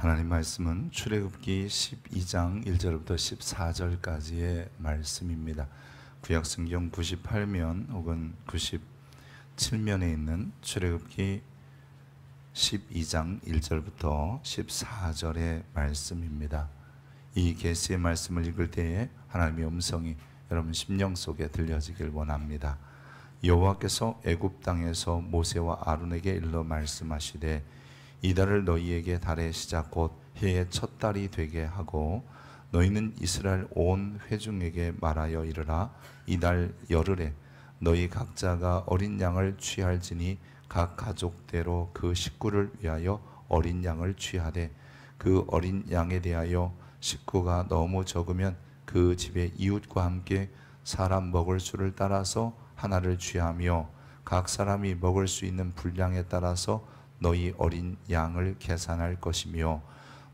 하나님 말씀은 출애굽기 12장 1절부터 14절까지의 말씀입니다. 구약성경 98면 혹은 97면에 있는 출애굽기 12장 1절부터 14절의 말씀입니다. 이 계시의 말씀을 읽을 때에 하나님의 음성이 여러분 심령 속에 들려지길 원합니다. 여호와께서 애굽 땅에서 모세와 아론에게 일러 말씀하시되 이달을 너희에게 달의 시작 곧 해의 첫 달이 되게 하고 너희는 이스라엘 온 회중에게 말하여 이르라. 이달 열흘에 너희 각자가 어린 양을 취할지니 각 가족대로 그 식구를 위하여 어린 양을 취하되 그 어린 양에 대하여 식구가 너무 적으면 그 집의 이웃과 함께 사람 먹을 수를 따라서 하나를 취하며 각 사람이 먹을 수 있는 분량에 따라서 너희 어린 양을 계산할 것이며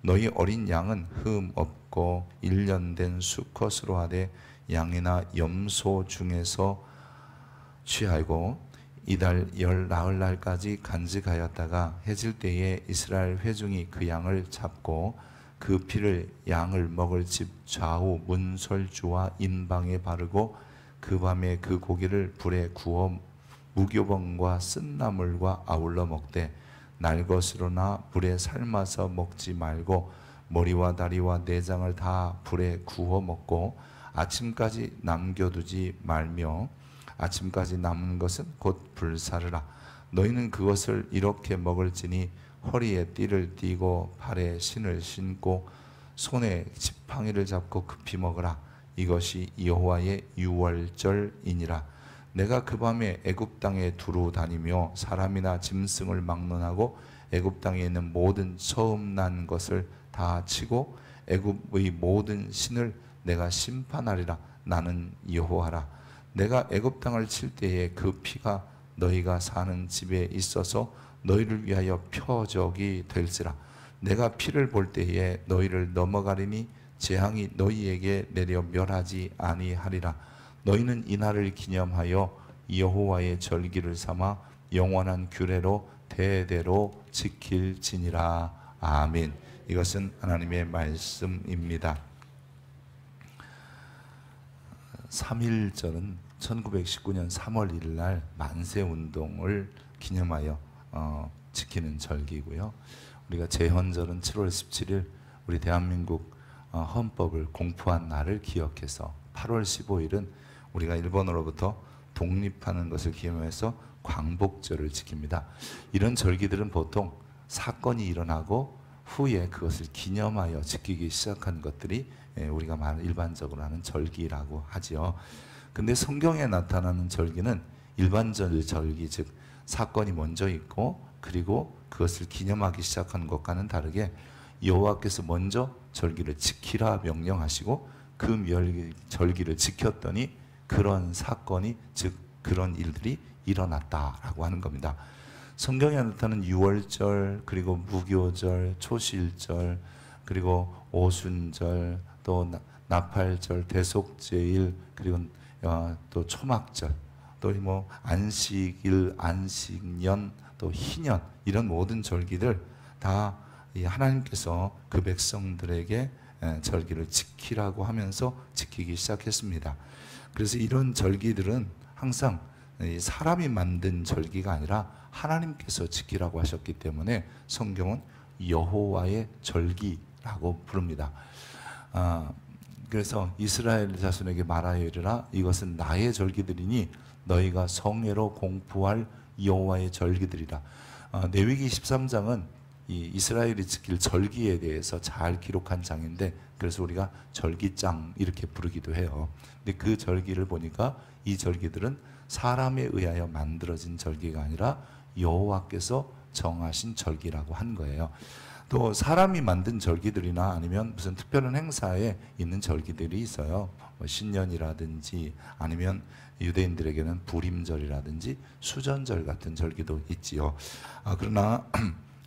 너희 어린 양은 흠 없고 1년 된 수컷으로 하되 양이나 염소 중에서 취하고 이달 열 나흘날까지 간직하였다가 해질 때에 이스라엘 회중이 그 양을 잡고 그 피를 양을 먹을 집 좌우 문설주와 인방에 바르고 그 밤에 그 고기를 불에 구워 무교병과 쓴나물과 아울러 먹되 날 것으로나 불에 삶아서 먹지 말고 머리와 다리와 내장을 다 불에 구워 먹고 아침까지 남겨두지 말며 아침까지 남은 것은 곧 불사르라. 너희는 그것을 이렇게 먹을지니 허리에 띠를 띠고 발에 신을 신고 손에 지팡이를 잡고 급히 먹으라. 이것이 여호와의 유월절이니라. 내가 그 밤에 애굽 땅에 두루 다니며 사람이나 짐승을 막론하고 애굽 땅에 있는 모든 처음 난 것을 다 치고 애굽의 모든 신을 내가 심판하리라. 나는 여호와라. 내가 애굽 땅을 칠 때에 그 피가 너희가 사는 집에 있어서 너희를 위하여 표적이 될지라. 내가 피를 볼 때에 너희를 넘어가리니 재앙이 너희에게 내려 멸하지 아니하리라. 너희는 이날을 기념하여 여호와의 절기를 삼아 영원한 규례로 대대로 지킬지니라. 아멘. 이것은 하나님의 말씀입니다. 3.1절은 1919년 3월 1일 날 만세운동을 기념하여 지키는 절기고요. 우리가 제헌절은 7월 17일 우리 대한민국 헌법을 공포한 날을 기억해서 8월 15일은 우리가 일본으로부터 독립하는 것을 기념해서 광복절을 지킵니다. 이런 절기들은 보통 사건이 일어나고 후에 그것을 기념하여 지키기 시작한 것들이 우리가 일반적으로 하는 절기라고 하지요. 근데 성경에 나타나는 절기는 일반적 절기, 즉 사건이 먼저 있고 그리고 그것을 기념하기 시작한 것과는 다르게 여호와께서 먼저 절기를 지키라 명령하시고 그 절기를 지켰더니 그런 사건이, 즉 그런 일들이 일어났다라고 하는 겁니다. 성경에 나타나는 유월절, 그리고 무교절, 초실절, 그리고 오순절, 또 나팔절, 대속제일, 그리고 또 초막절, 또 뭐 안식일, 안식년, 또 희년, 이런 모든 절기들 다 하나님께서 그 백성들에게 절기를 지키라고 하면서 지키기 시작했습니다. 그래서 이런 절기들은 항상 사람이 만든 절기가 아니라 하나님께서 지키라고 하셨기 때문에 성경은 여호와의 절기라고 부릅니다. 그래서 이스라엘 자손에게 말하여 이르라. 이것은 나의 절기들이니 너희가 성회로 공포할 여호와의 절기들이라. 레위기 13장은 이 이스라엘이 지킬 절기에 대해서 잘 기록한 장인데, 그래서 우리가 절기장 이렇게 부르기도 해요. 근데 그 절기를 보니까 이 절기들은 사람에 의하여 만들어진 절기가 아니라 여호와께서 정하신 절기라고 한 거예요. 또 사람이 만든 절기들이나 아니면 무슨 특별한 행사에 있는 절기들이 있어요. 뭐 신년이라든지 아니면 유대인들에게는 부림절이라든지 수전절 같은 절기도 있지요. 그러나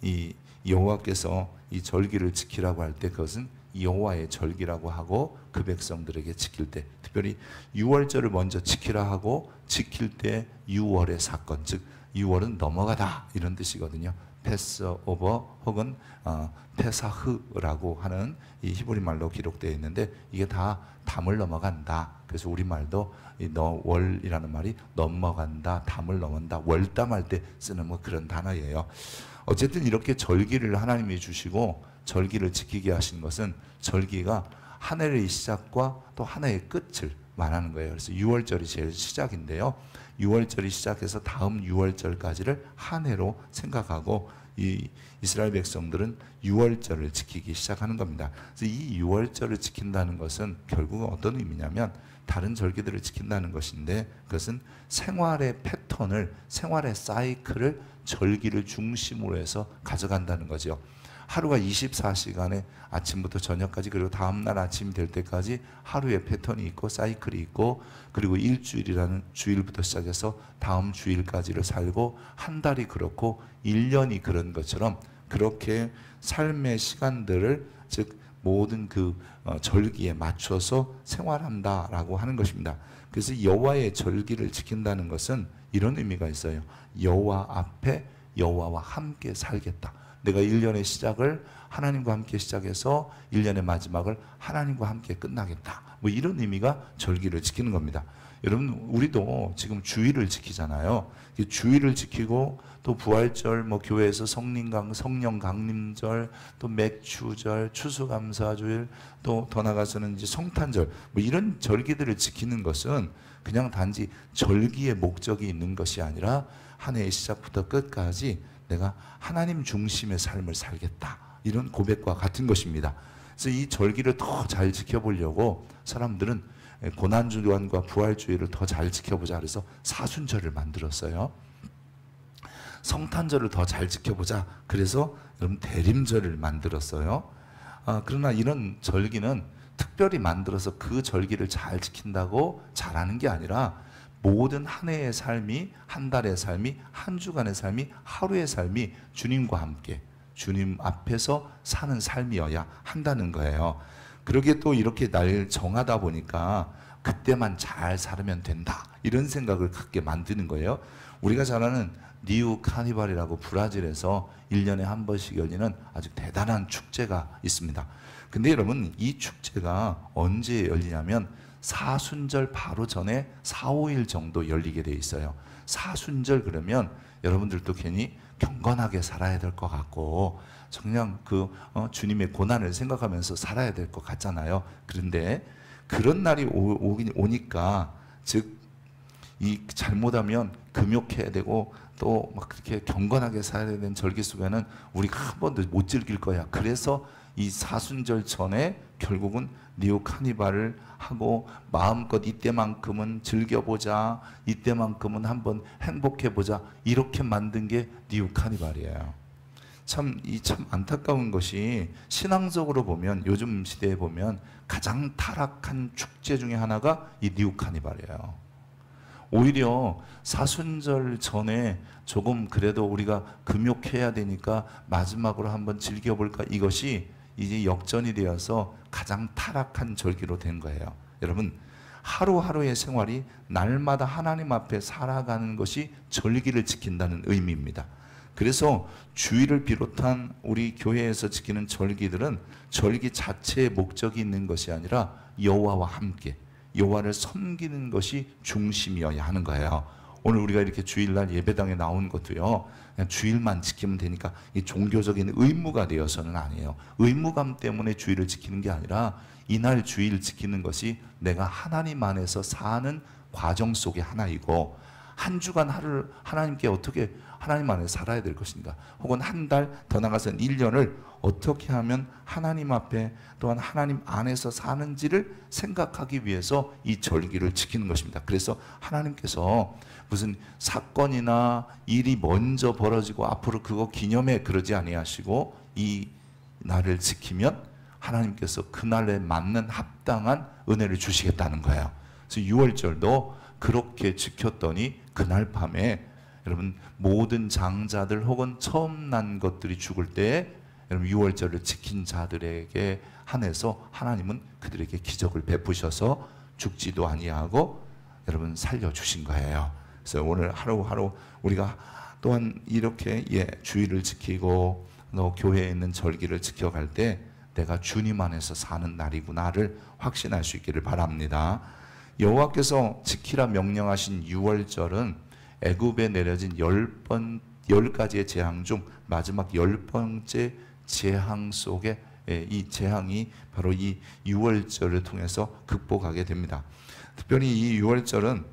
이 여호와께서 이 절기를 지키라고 할 때 그것은 여호와의 절기라고 하고 그 백성들에게 지킬 때, 특별히 유월절을 먼저 지키라 하고 지킬 때 유월의 사건, 즉 유월은 넘어가다 이런 뜻이거든요. 패스오버 혹은 페사흐라고 하는 이 히브리 말로 기록되어 있는데 이게 다 담을 넘어간다. 그래서 우리말도 이 월이라는 말이 넘어간다, 담을 넘어간다, 월담할 때 쓰는 뭐 그런 단어예요. 어쨌든 이렇게 절기를 하나님이 주시고 절기를 지키게 하신 것은 절기가 한 해의 시작과 또 한 해의 끝을 말하는 거예요. 그래서 6월절이 제일 시작인데요. 6월절이 시작해서 다음 6월절까지를 한 해로 생각하고 이 이스라엘 백성들은 6월절을 지키기 시작하는 겁니다. 그래서 이 6월절을 지킨다는 것은 결국은 어떤 의미냐면 다른 절기들을 지킨다는 것인데 그것은 생활의 패턴을, 생활의 사이클을 절기를 중심으로 해서 가져간다는 거죠. 하루가 24시간에 아침부터 저녁까지 그리고 다음날 아침이 될 때까지 하루의 패턴이 있고 사이클이 있고 그리고 일주일이라는 주일부터 시작해서 다음 주일까지를 살고 한 달이 그렇고 1년이 그런 것처럼 그렇게 삶의 시간들을 즉 모든 그 절기에 맞춰서 생활한다라고 하는 것입니다. 그래서 여호와의 절기를 지킨다는 것은 이런 의미가 있어요. 여호와 앞에 여호와와 함께 살겠다. 내가 1년의 시작을 하나님과 함께 시작해서 1년의 마지막을 하나님과 함께 끝나겠다. 뭐 이런 의미가 절기를 지키는 겁니다. 여러분 우리도 지금 주일을 지키잖아요. 주일을 지키고 또 부활절, 뭐 교회에서 성령 강림절, 또 맥주절, 추수감사주일, 또 더 나가서는 이제 성탄절, 뭐 이런 절기들을 지키는 것은 그냥 단지 절기의 목적이 있는 것이 아니라 한 해의 시작부터 끝까지 내가 하나님 중심의 삶을 살겠다. 이런 고백과 같은 것입니다. 그래서 이 절기를 더 잘 지켜보려고 사람들은 고난주간과 부활주일을 더 잘 지켜보자 그래서 사순절을 만들었어요. 성탄절을 더 잘 지켜보자 그래서 여러분 대림절을 만들었어요. 그러나 이런 절기는 특별히 만들어서 그 절기를 잘 지킨다고 잘하는 게 아니라 모든 한 해의 삶이, 한 달의 삶이, 한 주간의 삶이, 하루의 삶이 주님과 함께 주님 앞에서 사는 삶이어야 한다는 거예요. 그러게 또 이렇게 날 정하다 보니까 그때만 잘 살면 된다 이런 생각을 갖게 만드는 거예요. 우리가 잘 아는 니우 카니발이라고 브라질에서 1년에 한 번씩 열리는 아주 대단한 축제가 있습니다. 근데 여러분 이 축제가 언제 열리냐면 사순절 바로 전에 4, 5일 정도 열리게 돼 있어요. 사순절 그러면 여러분들도 괜히 경건하게 살아야 될 것 같고 그냥 주님의 고난을 생각하면서 살아야 될 것 같잖아요. 그런데 그런 날이 오니까 즉 이 잘못하면 금욕해야 되고 또 막 그렇게 경건하게 살아야 되는 절기 속에는 우리가 한 번도 못 즐길 거야. 그래서 이 사순절 전에 결국은 니오 카니발을 하고 마음껏 이때만큼은 즐겨보자, 이때만큼은 한번 행복해보자 이렇게 만든 게 니오 카니발이에요. 참 안타까운 것이 신앙적으로 보면 요즘 시대에 보면 가장 타락한 축제 중에 하나가 이 니오 카니발이에요. 오히려 사순절 전에 조금 그래도 우리가 금욕해야 되니까 마지막으로 한번 즐겨볼까 이것이 이제 역전이 되어서 가장 타락한 절기로 된 거예요. 여러분 하루하루의 생활이 날마다 하나님 앞에 살아가는 것이 절기를 지킨다는 의미입니다. 그래서 주일을 비롯한 우리 교회에서 지키는 절기들은 절기 자체의 목적이 있는 것이 아니라 여호와와 함께 여호와를 섬기는 것이 중심이어야 하는 거예요. 오늘 우리가 이렇게 주일날 예배당에 나온 것도요 그냥 주일만 지키면 되니까 이 종교적인 의무가 되어서는 아니에요. 의무감 때문에 주일을 지키는 게 아니라 이날 주일 지키는 것이 내가 하나님 안에서 사는 과정 속의 하나이고 한 주간 하루를 하나님께 어떻게 하나님 안에 살아야 될 것인가 혹은 한 달 더 나가서는 1년을 어떻게 하면 하나님 앞에 또한 하나님 안에서 사는지를 생각하기 위해서 이 절기를 지키는 것입니다. 그래서 하나님께서 무슨 사건이나 일이 먼저 벌어지고 앞으로 그거 기념해 그러지 아니하시고 이 날을 지키면 하나님께서 그날에 맞는 합당한 은혜를 주시겠다는 거예요. 그래서 6월절도 그렇게 지켰더니 그날 밤에 여러분 모든 장자들 혹은 처음 난 것들이 죽을 때에 여러분 6월절을 지킨 자들에게 한해서 하나님은 그들에게 기적을 베푸셔서 죽지도 아니하고 여러분 살려주신 거예요. 그래서 오늘 하루하루 우리가 또한 이렇게 주의를 지키고 너 교회에 있는 절기를 지켜갈 때 내가 주님 안에서 사는 날이구나를 확신할 수 있기를 바랍니다. 여호와께서 지키라 명령하신 유월절은 애굽에 내려진 10가지의 재앙 중 마지막 10번째 재앙 속에 이 재앙이 바로 이 유월절을 통해서 극복하게 됩니다. 특별히 이 유월절은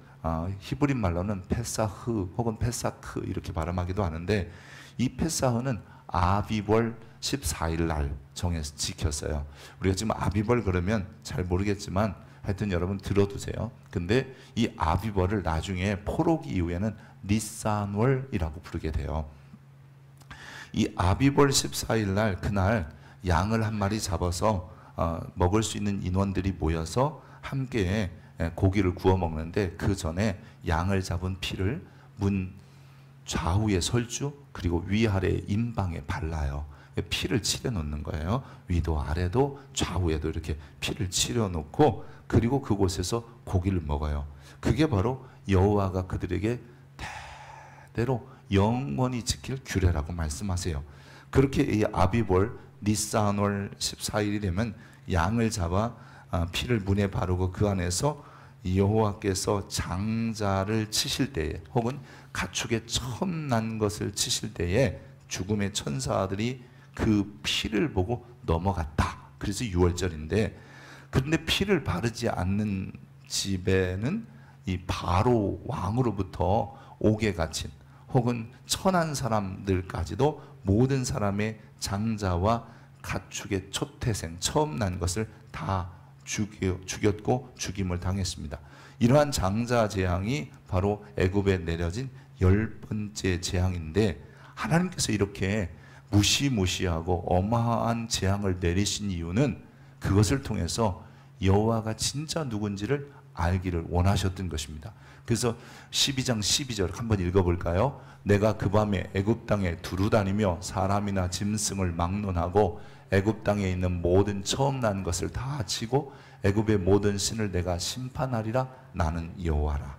히브리 말로는 페사흐 혹은 페사크 이렇게 발음하기도 하는데, 이 페사흐는 아비벌 14일 날 정해서 지켰어요. 우리가 지금 아비벌 그러면 잘 모르겠지만 하여튼 여러분 들어두세요. 근데 이 아비벌을 나중에 포로기 이후에는 니산월이라고 부르게 돼요. 이 아비벌 14일 날 그날 양을 한 마리 잡아서 먹을 수 있는 인원들이 모여서 함께 고기를 구워 먹는데, 그 전에 양을 잡은 피를 문 좌우의 설주 그리고 위아래 임방에 발라요. 피를 칠해 놓는 거예요. 위도 아래도 좌우에도 이렇게 피를 칠해 놓고, 그리고 그곳에서 고기를 먹어요. 그게 바로 여호와가 그들에게 대대로 영원히 지킬 규례라고 말씀하세요. 그렇게 이 아비볼 니산월 14일이 되면 양을 잡아 피를 문에 바르고 그 안에서 여호와께서 장자를 치실 때에 혹은 가축의 처음 난 것을 치실 때에 죽음의 천사들이 그 피를 보고 넘어갔다. 그래서 유월절인데, 그런데 피를 바르지 않는 집에는 이 바로 왕으로부터 옥에 갇힌 혹은 천한 사람들까지도 모든 사람의 장자와 가축의 초태생 처음 난 것을 다 죽였고 죽임을 당했습니다. 이러한 장자 재앙이 바로 애굽에 내려진 10번째 재앙인데, 하나님께서 이렇게 무시무시하고 어마한 재앙을 내리신 이유는 그것을 통해서 여호와가 진짜 누군지를 알기를 원하셨던 것입니다. 그래서 12장 12절 한번 읽어볼까요? 내가 그 밤에 애굽 땅에 두루다니며 사람이나 짐승을 막론하고 애굽 땅에 있는 모든 처음 난 것을 다 치고 애굽의 모든 신을 내가 심판하리라. 나는 여호와라.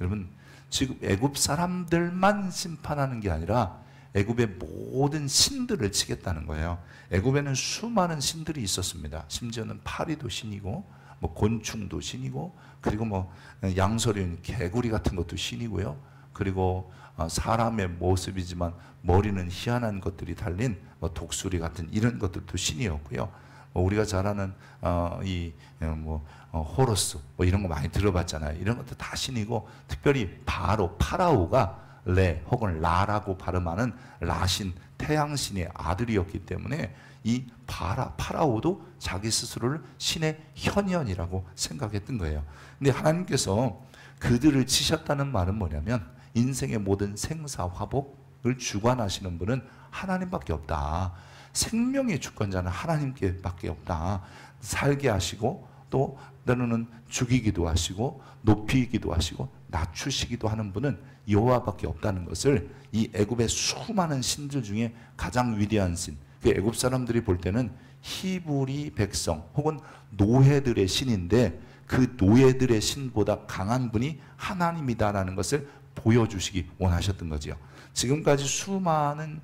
여러분, 지금 애굽 사람들만 심판하는 게 아니라 애굽의 모든 신들을 치겠다는 거예요. 애굽에는 수많은 신들이 있었습니다. 심지어는 파리도 신이고 뭐 곤충도 신이고, 그리고 뭐 양서류인 개구리 같은 것도 신이고요. 그리고 사람의 모습이지만 머리는 희한한 것들이 달린 뭐 독수리 같은 이런 것들도 신이었고요. 우리가 잘 아는 호러스 뭐 이런 거 많이 들어봤잖아요. 이런 것도 다 신이고, 특별히 파라오가 레 혹은 라라고 발음하는 라신 태양신의 아들이었기 때문에 이 파라오도 자기 스스로를 신의 현현이라고 생각했던 거예요. 근데 하나님께서 그들을 치셨다는 말은 뭐냐면, 인생의 모든 생사화복을 주관하시는 분은 하나님밖에 없다. 생명의 주권자는 하나님께밖에 없다. 살게 하시고 또 때로는 죽이기도 하시고 높이기도 하시고 낮추시기도 하는 분은 여호와밖에 없다는 것을 이 애굽의 수많은 신들 중에 가장 위대한 신, 그 애굽 사람들이 볼 때는 히브리 백성 혹은 노예들의 신인데, 그 노예들의 신보다 강한 분이 하나님이다라는 것을 보여주시기 원하셨던 거지요. 지금까지 수많은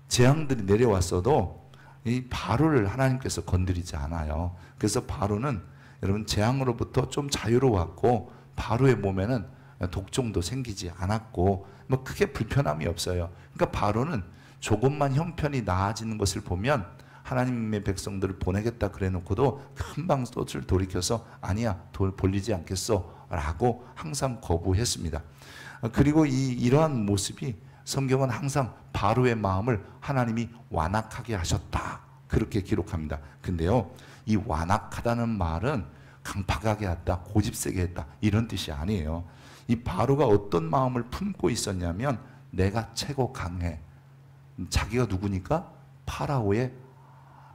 재앙들이 내려왔어도 이 바로를 하나님께서 건드리지 않아요. 그래서 바로는 여러분 재앙으로부터 좀 자유로웠고, 바로의 몸에는 독종도 생기지 않았고 뭐 크게 불편함이 없어요. 그러니까 바로는 조금만 형편이 나아지는 것을 보면 하나님의 백성들을 보내겠다 그래 놓고도 금방 돛을 돌이켜서 아니야, 돌리지 않겠어 라고 항상 거부했습니다. 그리고 이러한 모습이 성경은 항상 바로의 마음을 하나님이 완악하게 하셨다 그렇게 기록합니다. 근데요, 이 완악하다는 말은 강팍하게 했다, 고집세게 했다 이런 뜻이 아니에요. 이 바로가 어떤 마음을 품고 있었냐면, 내가 최고 강해. 자기가 누구니까?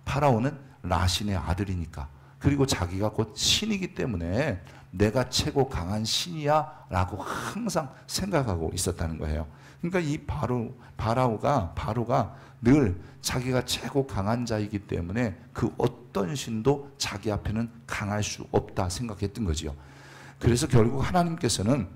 파라오는 라신의 아들이니까, 그리고 자기가 곧 신이기 때문에 내가 최고 강한 신이야 라고 항상 생각하고 있었다는 거예요. 그러니까 이 바로가 늘 자기가 최고 강한 자이기 때문에 그 어떤 신도 자기 앞에는 강할 수 없다 생각했던 거지요. 그래서 결국 하나님께서는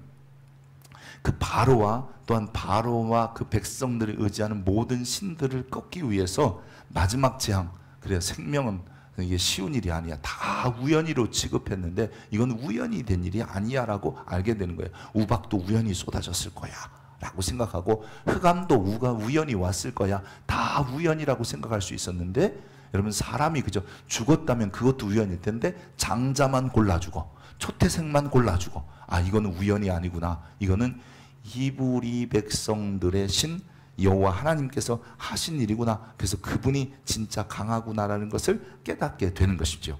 그 바로와 또한 바로와 그 백성들이 의지하는 모든 신들을 꺾기 위해서 마지막 재앙, 그래요. 생명은 이게 쉬운 일이 아니야. 다 우연히로 취급했는데 이건 우연히 된 일이 아니야 라고 알게 되는 거예요. 우박도 우연히 쏟아졌을 거야 라고 생각하고, 흑암도 우연히 왔을 거야, 다 우연이라고 생각할 수 있었는데, 여러분 사람이 그저 죽었다면 그것도 우연일 텐데 장자만 골라주고 초태생만 골라주고, 아 이거는 우연이 아니구나, 이거는 히브리 백성들의 신 여호와 하나님께서 하신 일이구나, 그래서 그분이 진짜 강하구나라는 것을 깨닫게 되는 것이죠.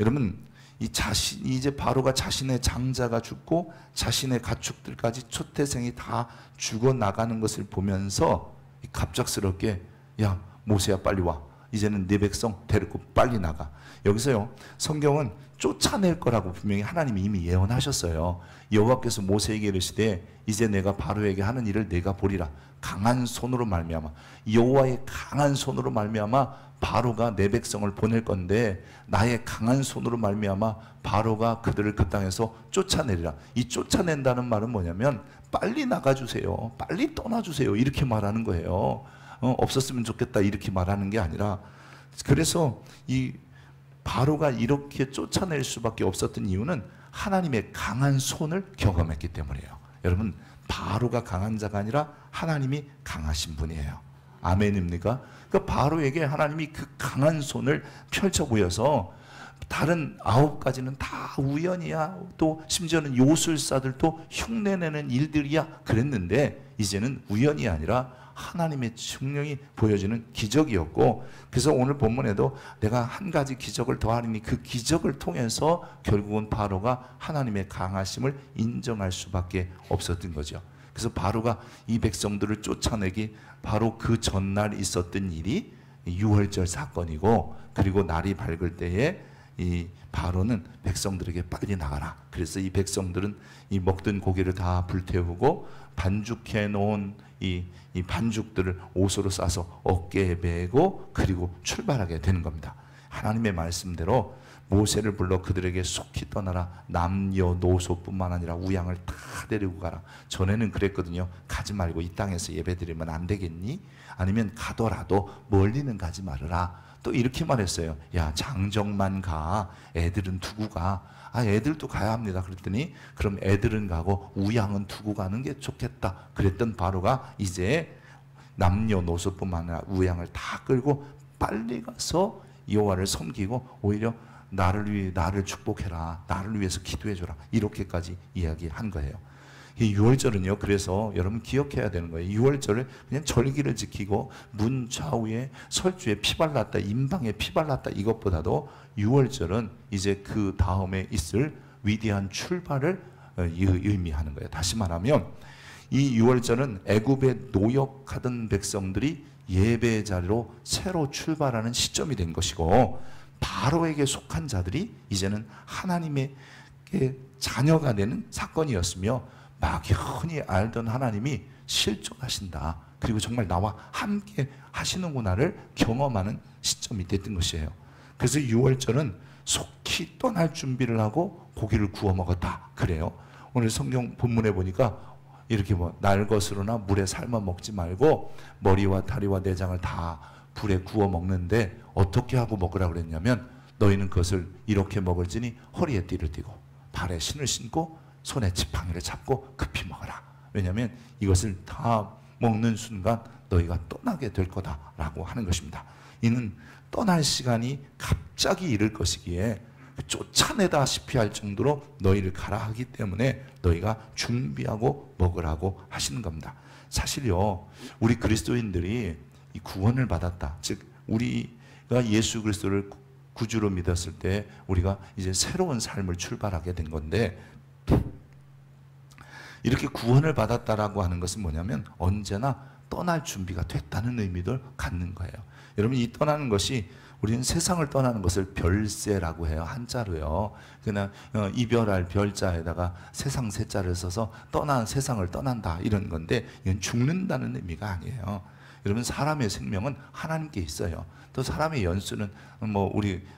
여러분 이제 바로가 자신의 장자가 죽고 자신의 가축들까지 초태생이 다 죽어나가는 것을 보면서 갑작스럽게, 야 모세야 빨리 와, 이제는 네 백성 데리고 빨리 나가. 여기서요, 성경은 쫓아낼 거라고 분명히 하나님이 이미 예언하셨어요. 여호와께서 모세에게 이르시되 이제 내가 바로에게 하는 일을 내가 보리라. 강한 손으로 말미암아, 여호와의 강한 손으로 말미암아 바로가 내 백성을 보낼 건데, 나의 강한 손으로 말미암아 바로가 그들을 그 땅에서 쫓아내리라. 이 쫓아낸다는 말은 뭐냐면 빨리 나가주세요, 빨리 떠나주세요, 이렇게 말하는 거예요. 없었으면 좋겠다 이렇게 말하는 게 아니라, 그래서 이 바로가 이렇게 쫓아낼 수밖에 없었던 이유는 하나님의 강한 손을 경험했기 때문이에요. 여러분 바로가 강한 자가 아니라 하나님이 강하신 분이에요. 아멘입니까? 그러니까 바로에게 하나님이 그 강한 손을 펼쳐 보여서, 다른 9가지는 다 우연이야, 또 심지어는 요술사들도 흉내내는 일들이야 그랬는데, 이제는 우연이 아니라 하나님의 증명이 보여지는 기적이었고, 그래서 오늘 본문에도 내가 한 가지 기적을 더하리니 그 기적을 통해서 결국은 바로가 하나님의 강하심을 인정할 수밖에 없었던 거죠. 그래서 바로가 이 백성들을 쫓아내기 바로 그 전날 있었던 일이 유월절 사건이고, 그리고 날이 밝을 때에 이 바로는 백성들에게 빨리 나가라. 그래서 이 백성들은 이 먹던 고기를 다 불태우고 반죽해 놓은 이 반죽들을 옷으로 싸서 어깨에 메고 그리고 출발하게 되는 겁니다. 하나님의 말씀대로 모세를 불러 그들에게 속히 떠나라. 남녀노소뿐만 아니라 우양을 다 데리고 가라. 전에는 그랬거든요. 가지 말고 이 땅에서 예배드리면 안 되겠니? 아니면 가더라도 멀리는 가지 말아라. 또 이렇게 말했어요. 야 장정만 가, 애들은 두고 가. 아 애들도 가야 합니다. 그랬더니 그럼 애들은 가고 우양은 두고 가는 게 좋겠다 그랬던 바로가 이제 남녀노소뿐만 아니라 우양을 다 끌고 빨리 가서 여호와를 섬기고, 오히려 나를 축복해라, 나를 위해서 기도해줘라, 이렇게까지 이야기한 거예요. 이 유월절은요, 그래서 여러분 기억해야 되는 거예요. 유월절을 그냥 절기를 지키고 문 좌우에 설주에 피 발랐다, 임방에 피 발랐다, 이것보다도 유월절은 이제 그 다음에 있을 위대한 출발을 의미하는 거예요. 다시 말하면 이 유월절은 애굽에 노역하던 백성들이 예배 자리로 새로 출발하는 시점이 된 것이고, 바로에게 속한 자들이 이제는 하나님의 자녀가 되는 사건이었으며, 막연히 알던 하나님이 실존하신다, 그리고 정말 나와 함께 하시는구나를 경험하는 시점이 됐던 것이에요. 그래서 유월절은 속히 떠날 준비를 하고 고기를 구워 먹었다 그래요. 오늘 성경 본문에 보니까 이렇게 날 것으로나 물에 삶아 먹지 말고 머리와 다리와 내장을 다 불에 구워 먹는데, 어떻게 하고 먹으라 그랬냐면 너희는 그것을 이렇게 먹을지니 허리에 띠를 띠고 발에 신을 신고 손에 지팡이를 잡고 급히 먹어라. 왜냐하면 이것을 다 먹는 순간 너희가 떠나게 될 거다라고 하는 것입니다. 이는 떠날 시간이 갑자기 이를 것이기에 쫓아내다시피 할 정도로 너희를 가라 하기 때문에 너희가 준비하고 먹으라고 하시는 겁니다. 사실요, 우리 그리스도인들이 이 구원을 받았다, 즉 우리가 예수 그리스도를 구주로 믿었을 때 우리가 이제 새로운 삶을 출발하게 된 건데, 이렇게 구원을 받았다라고 하는 것은 뭐냐면 언제나 떠날 준비가 됐다는 의미를 갖는 거예요. 여러분 이 떠나는 것이, 우리는 세상을 떠나는 것을 별세라고 해요. 한자로요. 그냥 이별할 별자에다가 세상 세자를 써서 세상을 떠난다 이런 건데, 이건 죽는다는 의미가 아니에요. 여러분 사람의 생명은 하나님께 있어요. 또 사람의 연수는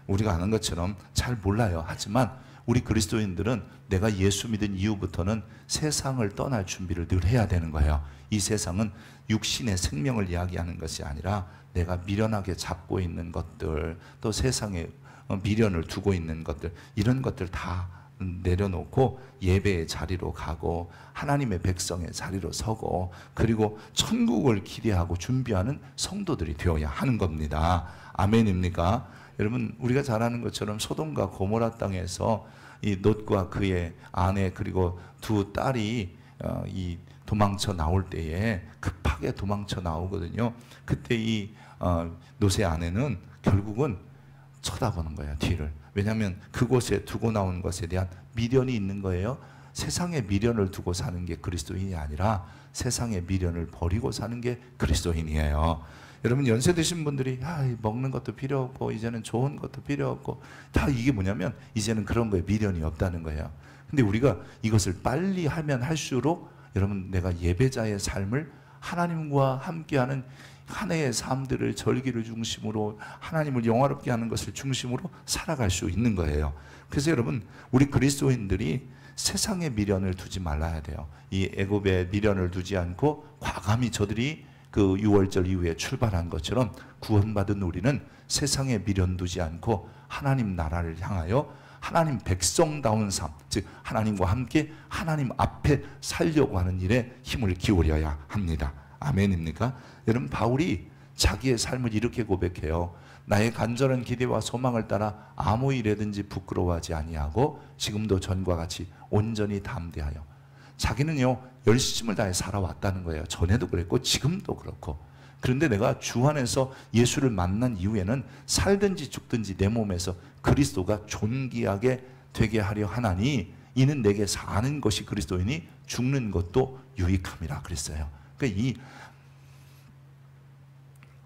우리가 아는 것처럼 잘 몰라요. 하지만 우리 그리스도인들은 내가 예수 믿은 이후부터는 세상을 떠날 준비를 늘 해야 되는 거예요. 이 세상은 육신의 생명을 이야기하는 것이 아니라 내가 미련하게 잡고 있는 것들, 또 세상에 미련을 두고 있는 것들, 이런 것들 다 내려놓고 예배의 자리로 가고 하나님의 백성의 자리로 서고, 그리고 천국을 기대하고 준비하는 성도들이 되어야 하는 겁니다. 아멘입니까? 여러분, 우리가 잘 아는 것처럼 소돔과 고모라 땅에서 이 롯과 그의 아내 그리고 두 딸이 이 도망쳐 나올 때에 급하게 도망쳐 나오거든요. 그때 이 롯의 아내는 결국은 쳐다보는 거예요, 뒤를. 왜냐하면 그곳에 두고 나온 것에 대한 미련이 있는 거예요. 세상의 미련을 두고 사는 게 그리스도인이 아니라 세상의 미련을 버리고 사는 게 그리스도인이에요. 여러분, 연세 드신 분들이 먹는 것도 필요 없고 이제는 좋은 것도 필요 없고, 다 이게 뭐냐면 이제는 그런 거에 미련이 없다는 거예요. 근데 우리가 이것을 빨리 하면 할수록 여러분, 내가 예배자의 삶을 하나님과 함께하는 한 해의 삶들을 절기를 중심으로 하나님을 영화롭게 하는 것을 중심으로 살아갈 수 있는 거예요. 그래서 여러분, 우리 그리스도인들이 세상의 미련을 두지 말아야 돼요. 이 애굽의 미련을 두지 않고 과감히 저들이 그 유월절 이후에 출발한 것처럼 구원받은 우리는 세상에 미련 두지 않고 하나님 나라를 향하여 하나님 백성다운 삶, 즉 하나님과 함께 하나님 앞에 살려고 하는 일에 힘을 기울여야 합니다. 아멘입니까? 여러분, 바울이 자기의 삶을 이렇게 고백해요. 나의 간절한 기대와 소망을 따라 아무 일에든지 부끄러워하지 아니하고 지금도 전과 같이 온전히 담대하여. 자기는요, 열심을 다해 살아왔다는 거예요. 전에도 그랬고 지금도 그렇고. 그런데 내가 주 안에서 예수를 만난 이후에는 살든지 죽든지 내 몸에서 그리스도가 존귀하게 되게 하려 하나니 이는 내게 사는 것이 그리스도이니 죽는 것도 유익함이라 그랬어요. 그러니까 이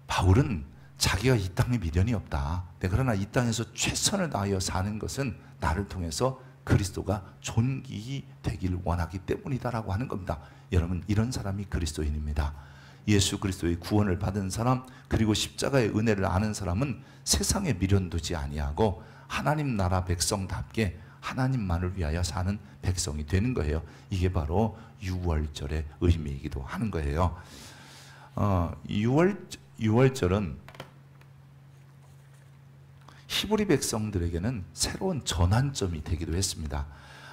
바울은 자기가 이 땅에 미련이 없다. 그러나 이 땅에서 최선을 다하여 사는 것은 나를 통해서 그리스도가 존귀히 되길 원하기 때문이다라고 하는 겁니다. 여러분, 이런 사람이 그리스도인입니다. 예수 그리스도의 구원을 받은 사람, 그리고 십자가의 은혜를 아는 사람은 세상에 미련 두지 아니하고 하나님 나라 백성답게 하나님만을 위하여 사는 백성이 되는 거예요. 이게 바로 유월절의 의미이기도 하는 거예요. 유월절은 히브리 백성들에게는 새로운 전환점이 되기도 했습니다.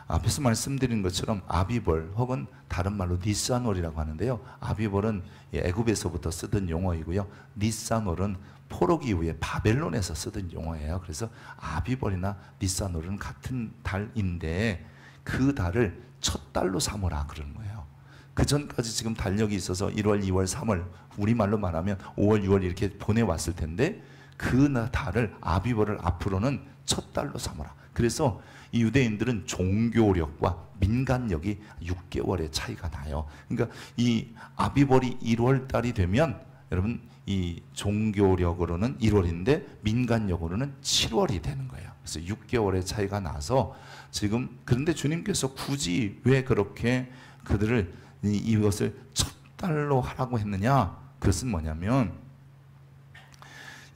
앞에서 말씀드린 것처럼 아비벌 혹은 다른 말로 니산월이라고 하는데요. 아비벌은 애굽에서부터 쓰던 용어이고요. 니산월은 포로기 이후에 바벨론에서 쓰던 용어예요. 그래서 아비벌이나 니산월은 같은 달인데 그 달을 첫 달로 삼으라 그러는 거예요. 그 전까지 지금 달력이 있어서 1월, 2월, 3월, 우리말로 말하면 5월, 6월 이렇게 보내왔을 텐데 그 달을 아비벌을 앞으로는 첫 달로 삼으라. 그래서 이 유대인들은 종교력과 민간력이 6개월의 차이가 나요. 그러니까 이 아비벌이 1월 달이 되면 여러분, 이 종교력으로는 1월인데 민간력으로는 7월이 되는 거예요. 그래서 6개월의 차이가 나서 지금, 그런데 주님께서 굳이 왜 그렇게 그들을 이것을 첫 달로 하라고 했느냐? 그것은 뭐냐면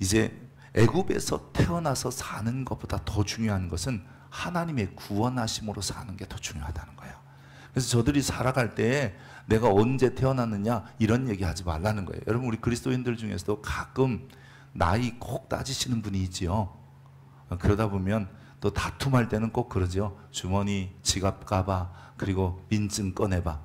이제 애굽에서 태어나서 사는 것보다 더 중요한 것은 하나님의 구원하심으로 사는 게 더 중요하다는 거예요. 그래서 저들이 살아갈 때 내가 언제 태어났느냐 이런 얘기 하지 말라는 거예요. 여러분, 우리 그리스도인들 중에서도 가끔 나이 꼭 따지시는 분이 있지요. 그러다 보면 또 다툼할 때는 꼭 그러죠. 주머니, 지갑 까봐, 그리고 민증 꺼내봐.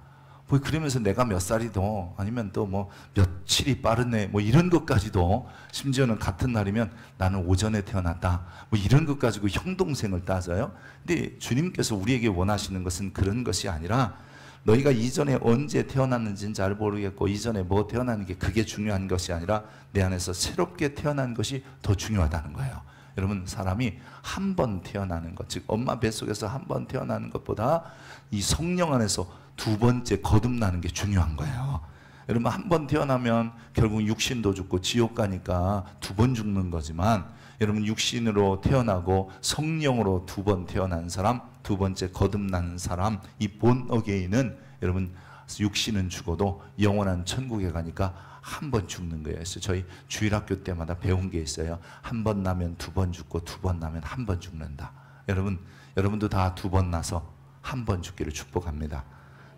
뭐 그러면서 내가 몇 살이도, 아니면 또 뭐 며칠이 빠르네, 뭐 이런 것까지도, 심지어는 같은 날이면 나는 오전에 태어났다, 뭐 이런 것 가지고 형 동생을 따져요. 근데 주님께서 우리에게 원하시는 것은 그런 것이 아니라 너희가 이전에 언제 태어났는지는 잘 모르겠고 이전에 뭐 태어나는 게 그게 중요한 것이 아니라 내 안에서 새롭게 태어난 것이 더 중요하다는 거예요. 여러분, 사람이 한 번 태어나는 것, 즉 엄마 뱃속에서 한 번 태어나는 것보다 이 성령 안에서 두 번째 거듭나는 게 중요한 거예요. 여러분, 한 번 태어나면 결국 육신도 죽고 지옥 가니까 두 번 죽는 거지만, 여러분, 육신으로 태어나고 성령으로 두 번 태어난 사람, 두 번째 거듭나는 사람, 이 본 어게인은 여러분, 육신은 죽어도 영원한 천국에 가니까 한 번 죽는 거예요. 그래서 저희 주일학교 때마다 배운 게 있어요. 한 번 나면 두 번 죽고 두 번 나면 한 번 죽는다. 여러분도 다 2번 나서 1번 죽기를 축복합니다.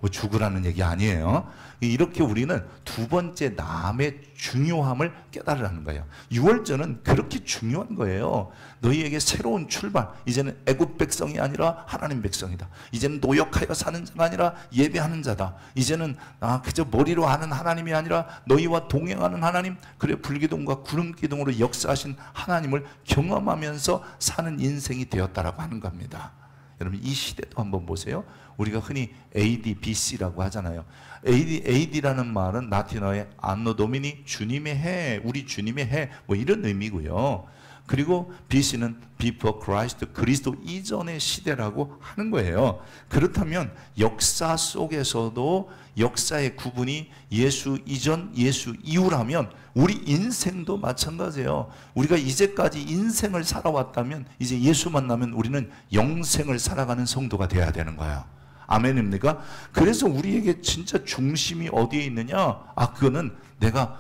뭐 죽으라는 얘기 아니에요. 이렇게 우리는 2번째 남의 중요함을 깨달으라는 거예요. 유월절은 그렇게 중요한 거예요. 너희에게 새로운 출발. 이제는 애굽 백성이 아니라 하나님 백성이다. 이제는 노역하여 사는 자가 아니라 예배하는 자다. 이제는 그저 머리로 하는 하나님이 아니라 너희와 동행하는 하나님, 그래 불기둥과 구름기둥으로 역사하신 하나님을 경험하면서 사는 인생이 되었다라고 하는 겁니다. 여러분 이 시대도 한번 보세요. 우리가 흔히 AD, BC라고 하잖아요. AD라는 말은 라틴어의 안노 도미니, 주님의 해, 우리 주님의 해, 뭐 이런 의미고요. 그리고 BC는 Before Christ, 그리스도 이전의 시대라고 하는 거예요. 그렇다면 역사 속에서도 역사의 구분이 예수 이전, 예수 이후라면 우리 인생도 마찬가지예요. 우리가 이제까지 인생을 살아왔다면 이제 예수 만나면 우리는 영생을 살아가는 성도가 돼야 되는 거예요. 아멘입니까? 그래서 우리에게 진짜 중심이 어디에 있느냐? 그거는 내가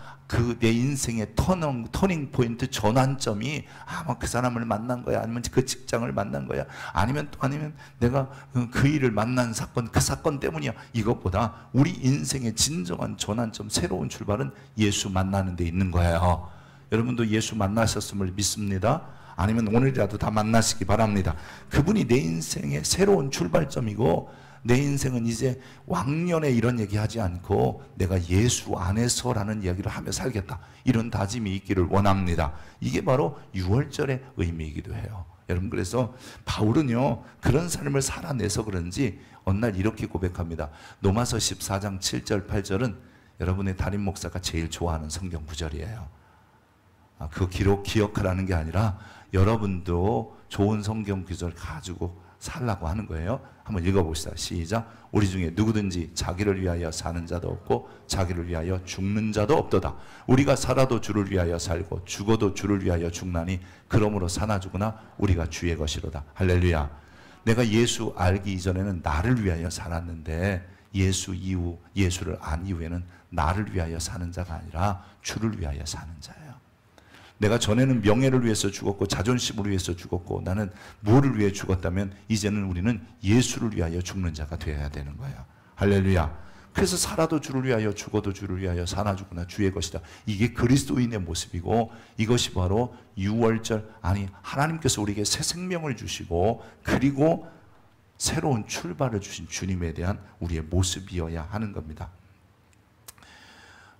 내 인생의 터닝 포인트, 전환점이 아마 그 사람을 만난 거야, 아니면 그 직장을 만난 거야, 아니면 내가 그 일을 만난 사건, 그 사건 때문이야. 이것보다 우리 인생의 진정한 전환점, 새로운 출발은 예수 만나는 데 있는 거예요. 여러분도 예수 만나셨음을 믿습니다. 아니면 오늘이라도 다 만나시기 바랍니다. 그분이 내 인생의 새로운 출발점이고, 내 인생은 이제 왕년에 이런 얘기하지 않고 내가 예수 안에서라는 이야기를 하며 살겠다, 이런 다짐이 있기를 원합니다. 이게 바로 유월절의 의미이기도 해요. 여러분, 그래서 바울은요 그런 삶을 살아내서 그런지 어느 날 이렇게 고백합니다. 로마서 14장 7절 8절은 여러분의 담임 목사가 제일 좋아하는 성경 구절이에요. 그 기억하라는 게 아니라 여러분도 좋은 성경 구절 가지고 살라고 하는 거예요. 한번 읽어봅시다. 시작. 우리 중에 누구든지 자기를 위하여 사는 자도 없고 자기를 위하여 죽는 자도 없도다. 우리가 살아도 주를 위하여 살고 죽어도 주를 위하여 죽나니 그러므로 사나 죽으나 우리가 주의 것이로다. 할렐루야. 내가 예수 알기 이전에는 나를 위하여 살았는데 예수를 안 이후에는 나를 위하여 사는 자가 아니라 주를 위하여 사는 자예요. 내가 전에는 명예를 위해서 죽었고 자존심을 위해서 죽었고 나는 뭐를 위해 죽었다면 이제는 우리는 예수를 위하여 죽는 자가 되어야 되는 거예요. 할렐루야. 그래서 살아도 주를 위하여 죽어도 주를 위하여 사나 죽으나 주의 것이다. 이게 그리스도인의 모습이고, 이것이 바로 유월절, 하나님께서 우리에게 새 생명을 주시고 그리고 새로운 출발을 주신 주님에 대한 우리의 모습이어야 하는 겁니다.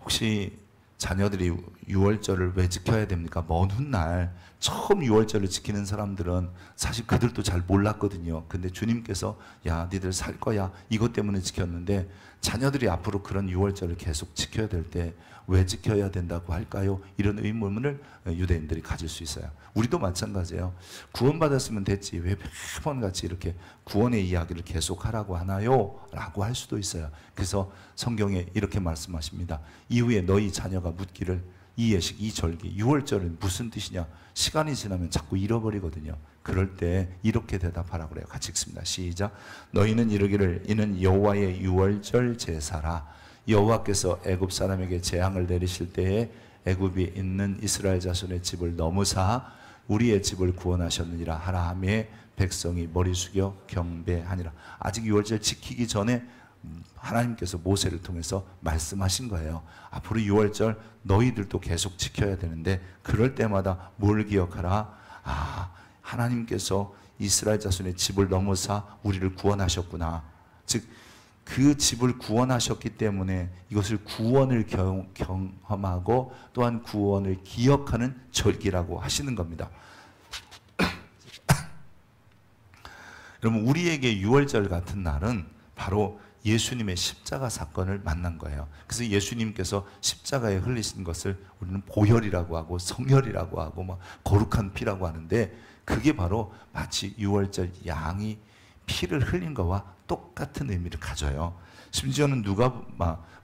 혹시 자녀들이 유월절을 왜 지켜야 됩니까? 먼 훗날 처음 유월절을 지키는 사람들은 사실 그들도 잘 몰랐거든요. 근데 주님께서 야 니들 살 거야 이것 때문에 지켰는데, 자녀들이 앞으로 그런 유월절을 계속 지켜야 될 때 왜 지켜야 된다고 할까요? 이런 의문을 유대인들이 가질 수 있어요. 우리도 마찬가지예요. 구원받았으면 됐지 왜 매번 같이 이렇게 구원의 이야기를 계속 하라고 하나요? 라고 할 수도 있어요. 그래서 성경에 이렇게 말씀하십니다. 이후에 너희 자녀가 묻기를 이 예식, 이 절기, 유월절은 무슨 뜻이냐? 시간이 지나면 자꾸 잃어버리거든요. 그럴 때 이렇게 대답하라 그래요. 같이 읽습니다. 시작. 너희는 이르기를 이는 여호와의 유월절 제사라. 여호와께서 애굽 사람에게 재앙을 내리실 때에 애굽에 있는 이스라엘 자손의 집을 넘으사 우리의 집을 구원하셨느니라 하라 하매 백성이 머리 숙여 경배하니라. 아직 유월절 지키기 전에 하나님께서 모세를 통해서 말씀하신 거예요. 앞으로 유월절 너희들도 계속 지켜야 되는데 그럴 때마다 뭘 기억하라? 하나님께서 이스라엘 자손의 집을 넘어사 우리를 구원하셨구나. 즉 그 집을 구원하셨기 때문에 이것을 구원을 경험하고 또한 구원을 기억하는 절기라고 하시는 겁니다. 여러분, 우리에게 유월절 같은 날은 바로 예수님의 십자가 사건을 만난 거예요. 그래서 예수님께서 십자가에 흘리신 것을 우리는 보혈이라고 하고 성혈이라고 하고 거룩한 피라고 하는데, 그게 바로 마치 유월절 양이 피를 흘린 거와 똑같은 의미를 가져요. 심지어는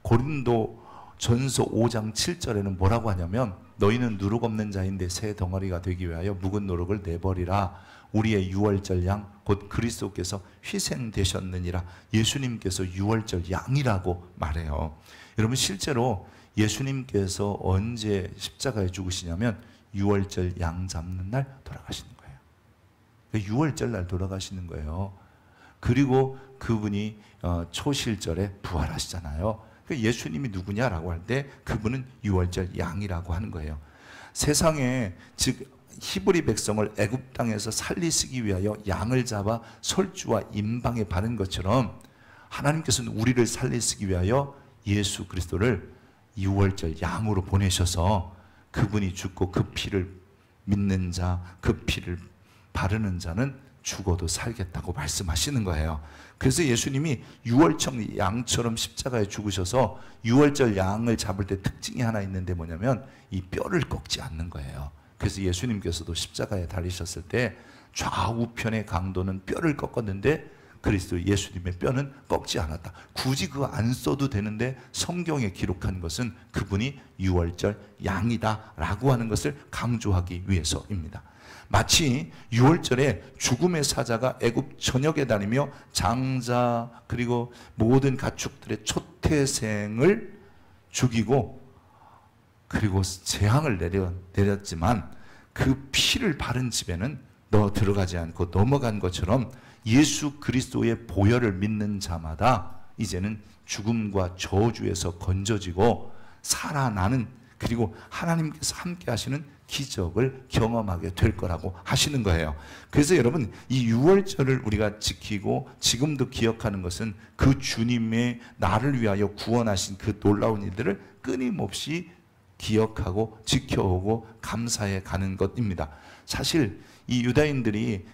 고린도 전서 5장 7절에는 뭐라고 하냐면 너희는 누룩 없는 자인데 새 덩어리가 되기 위하여 묵은 누룩을 내버리라. 우리의 유월절 양 곧 그리스도께서 희생되셨느니라. 예수님께서 유월절 양이라고 말해요. 여러분, 실제로 예수님께서 언제 십자가에 죽으시냐면 유월절 양 잡는 날 돌아가시는 거예요. 유월절 날 돌아가시는 거예요. 그리고 그분이 초실절에 부활하시잖아요. 예수님이 누구냐라고 할 때 그분은 유월절 양이라고 하는 거예요. 세상에 즉 히브리 백성을 애굽 땅에서 살리시기 위하여 양을 잡아 설주와 임방에 바른 것처럼 하나님께서는 우리를 살리시기 위하여 예수 그리스도를 유월절 양으로 보내셔서 그분이 죽고 그 피를 믿는 자, 그 피를 바르는 자는 죽어도 살겠다고 말씀하시는 거예요. 그래서 예수님이 유월절 양처럼 십자가에 죽으셔서 유월절 양을 잡을 때 특징이 하나 있는데 뭐냐면 이 뼈를 꺾지 않는 거예요. 그래서 예수님께서도 십자가에 달리셨을 때 좌우편의 강도는 뼈를 꺾었는데 그리스도 예수님의 뼈는 꺾지 않았다. 굳이 그거 안 써도 되는데 성경에 기록한 것은 그분이 유월절 양이다 라고 하는 것을 강조하기 위해서입니다. 마치 유월절에 죽음의 사자가 애굽 전역에 다니며 장자 그리고 모든 가축들의 초태생을 죽이고 그리고 재앙을 내렸지만 그 피를 바른 집에는 들어가지 않고 넘어간 것처럼 예수 그리스도의 보혈을 믿는 자마다 이제는 죽음과 저주에서 건져지고 살아나는 그리고 하나님께서 함께 하시는 기적을 경험하게 될 거라고 하시는 거예요. 그래서 여러분 이 유월절을 우리가 지키고 지금도 기억하는 것은 그 주님의 나를 위하여 구원하신 그 놀라운 일들을 끊임없이 기억하고 지켜오고 감사해 가는 것입니다. 사실 이 유다인들이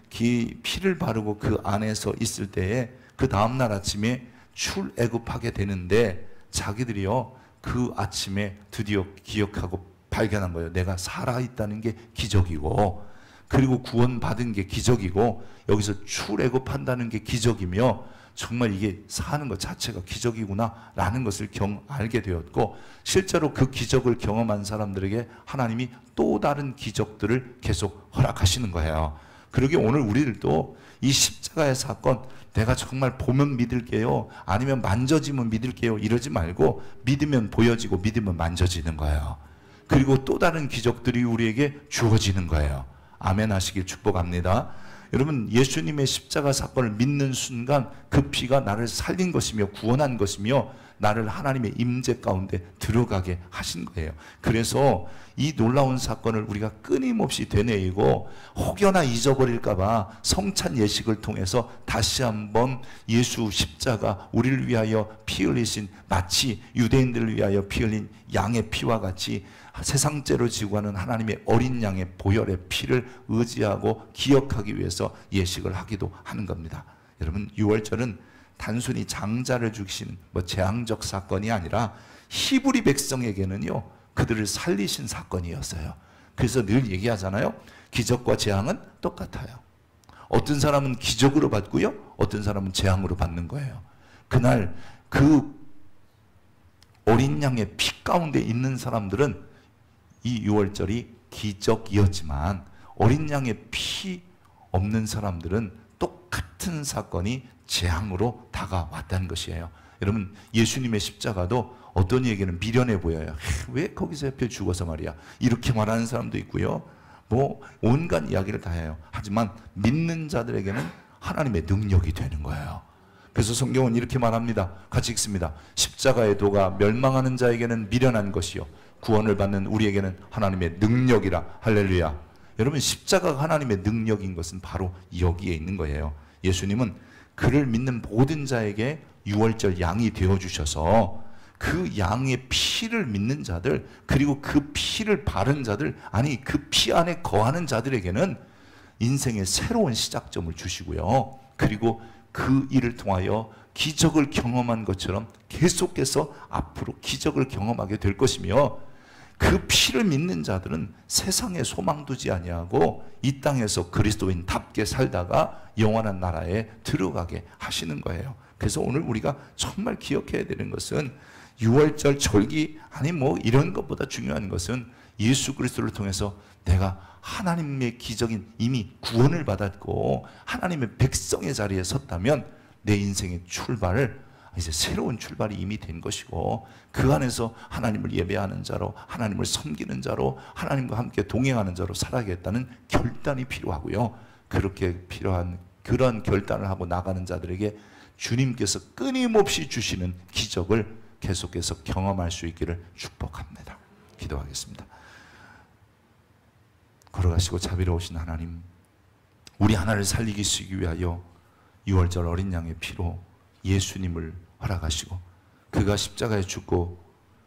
피를 바르고 그 안에서 있을 때에 그 다음날 아침에 출애굽하게 되는데 자기들이요 그 아침에 드디어 기억하고 발견한 거예요. 내가 살아있다는 게 기적이고 그리고 구원받은 게 기적이고 여기서 출애굽한다는 게 기적이며 정말 이게 사는 것 자체가 기적이구나 라는 것을 알게 되었고 실제로 그 기적을 경험한 사람들에게 하나님이 또 다른 기적들을 계속 허락하시는 거예요. 그러게 오늘 우리들도 이 십자가의 사건 내가 정말 보면 믿을게요 아니면 만져지면 믿을게요 이러지 말고 믿으면 보여지고 믿으면 만져지는 거예요. 그리고 또 다른 기적들이 우리에게 주어지는 거예요. 아멘 하시길 축복합니다. 여러분 예수님의 십자가 사건을 믿는 순간 그 피가 나를 살린 것이며 구원한 것이며 나를 하나님의 임재 가운데 들어가게 하신 거예요. 그래서 이 놀라운 사건을 우리가 끊임없이 되뇌이고 혹여나 잊어버릴까 봐 성찬 예식을 통해서 다시 한번 예수 십자가 우리를 위하여 피 흘리신 마치 유대인들을 위하여 피 흘린 양의 피와 같이 세상죄로 지고하는 하나님의 어린 양의 보혈의 피를 의지하고 기억하기 위해서 예식을 하기도 하는 겁니다. 여러분 유월절은 단순히 장자를 죽이신 재앙적 사건이 아니라 히브리 백성에게는요 그들을 살리신 사건이었어요. 그래서 늘 얘기하잖아요. 기적과 재앙은 똑같아요. 어떤 사람은 기적으로 받고요 어떤 사람은 재앙으로 받는 거예요. 그날 그 어린 양의 피 가운데 있는 사람들은 이 유월절이 기적이었지만 어린 양의 피 없는 사람들은 똑같은 사건이 재앙으로 다가왔다는 것이에요. 여러분 예수님의 십자가도 어떤 얘기는 미련해 보여요. 왜 거기서 옆에 죽어서 말이야 이렇게 말하는 사람도 있고요 온갖 이야기를 다 해요. 하지만 믿는 자들에게는 하나님의 능력이 되는 거예요. 그래서 성경은 이렇게 말합니다. 같이 읽습니다. 십자가의 도가 멸망하는 자에게는 미련한 것이요 구원을 받는 우리에게는 하나님의 능력이라. 할렐루야. 여러분 십자가가 하나님의 능력인 것은 바로 여기에 있는 거예요. 예수님은 그를 믿는 모든 자에게 유월절 양이 되어주셔서 그 양의 피를 믿는 자들 그리고 그 피를 바른 자들 아니 그 피 안에 거하는 자들에게는 인생의 새로운 시작점을 주시고요 그리고 그 일을 통하여 기적을 경험한 것처럼 계속해서 앞으로 기적을 경험하게 될 것이며 그 피를 믿는 자들은 세상에 소망 두지 아니하고 이 땅에서 그리스도인답게 살다가 영원한 나라에 들어가게 하시는 거예요. 그래서 오늘 우리가 정말 기억해야 되는 것은 유월절 절기 아니 이런 것보다 중요한 것은 예수 그리스도를 통해서 내가 하나님의 기적인 이미 구원을 받았고 하나님의 백성의 자리에 섰다면 내 인생의 출발을 이제 새로운 출발이 이미 된 것이고 그 안에서 하나님을 예배하는 자로 하나님을 섬기는 자로 하나님과 함께 동행하는 자로 살아야겠다는 결단이 필요하고요. 그렇게 필요한 그런 결단을 하고 나가는 자들에게 주님께서 끊임없이 주시는 기적을 계속해서 경험할 수 있기를 축복합니다. 기도하겠습니다. 걸어가시고 자비로우신 하나님, 우리 하나를 살리기 위하여 6월절 어린 양의 피로 예수님을 허락하시고 그가 십자가에 죽고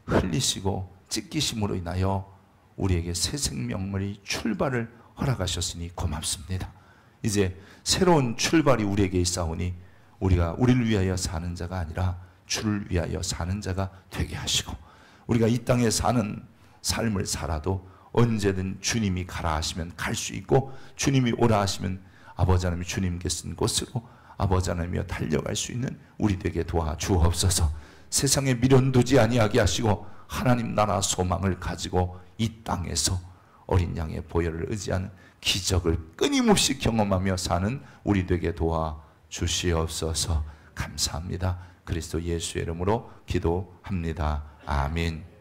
흘리시고 찢기심으로 인하여 우리에게 새 생명의 출발을 허락하셨으니 고맙습니다. 이제 새로운 출발이 우리에게 있사오니 우리가 우리를 위하여 사는 자가 아니라 주를 위하여 사는 자가 되게 하시고, 우리가 이 땅에 사는 삶을 살아도 언제든 주님이 가라 하시면 갈 수 있고, 주님이 오라 하시면 아버지 하나님이 주님께 쓴 곳으로 아버지 하나님이여 달려갈 수 있는 우리 되게 도와주옵소서. 세상에 미련두지 아니하게 하시고 하나님 나라 소망을 가지고 이 땅에서 어린 양의 보혈을 의지한 기적을 끊임없이 경험하며 사는 우리 되게 도와주시옵소서. 감사합니다. 그리스도 예수의 이름으로 기도합니다. 아멘.